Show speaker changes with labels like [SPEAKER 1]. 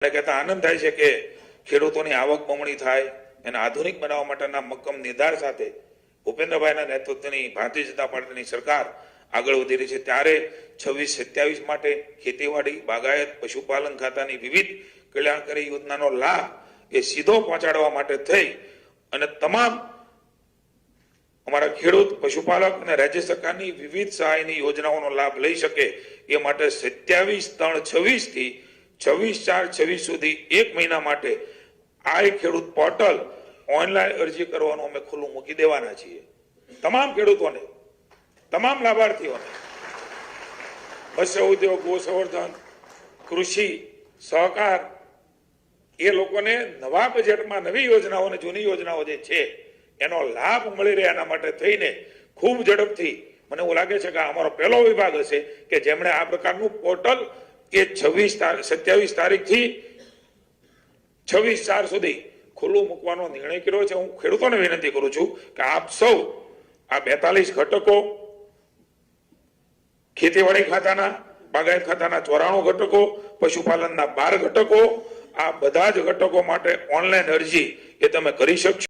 [SPEAKER 1] કહેતા આનંદ થાય છે કે ખેડૂતોની આવક બમણી થાય અને આધુનિક બનાવવા માટેના મક્કમ નિર્ધાર સાથે ભૂપેન્દ્રભાઈના નેતૃત્વની ભારતીય જનતા પાર્ટીની સરકાર આગળ વધી રહી છે। ત્યારે 26-27 માટે ખેતીવાડી, બાગાયત, પશુપાલન ખાતાની વિવિધ કલ્યાણકારી યોજનાનો લાભ એ સીધો પહોંચાડવા માટે થઈ અને તમામ અમારા ખેડૂત, પશુપાલક અને રાજ્ય સરકારની વિવિધ સહાયની યોજનાઓનો લાભ લઈ શકે એ માટે 27/3/26 થી 26/4/26 સુધી એક મહિના માટે આ ખેડૂત પોર્ટલ ઓનલાઈન અરજી કરવાનું અમે ખુલ્લું મૂકી દેવાના છીએ। તમામ ખેડૂતોને, તમામ લાભાર્થીઓને મત્સ્ય ઉદ્યોગ, ગો સંવર્ધન, કૃષિ, સહકાર એ લોકોને નવા બજેટમાં નવી યોજનાઓ અને જૂની યોજનાઓ જે છે એનો લાભ મળી રહે એના માટે થઈને ખૂબ ઝડપથી મને એવું લાગે છે કે અમારો પહેલો વિભાગ હશે કે જેમણે આ પ્રકારનું પોર્ટલ એ 27 તારીખથી 26/4 સુધી ખુલ્લું મૂકવાનો નિર્ણય કર્યો છે। હું ખેડૂતોને વિનંતી કરું છું કે આપ સૌ આ 42 ઘટકો, ખેતીવાડી ખાતાના, બાગાયત ખાતાના 94 ઘટકો, પશુપાલનના 12 ઘટકો, આ બધા જ ઘટકો માટે ઓનલાઈન અરજી એ તમે કરી શકશો।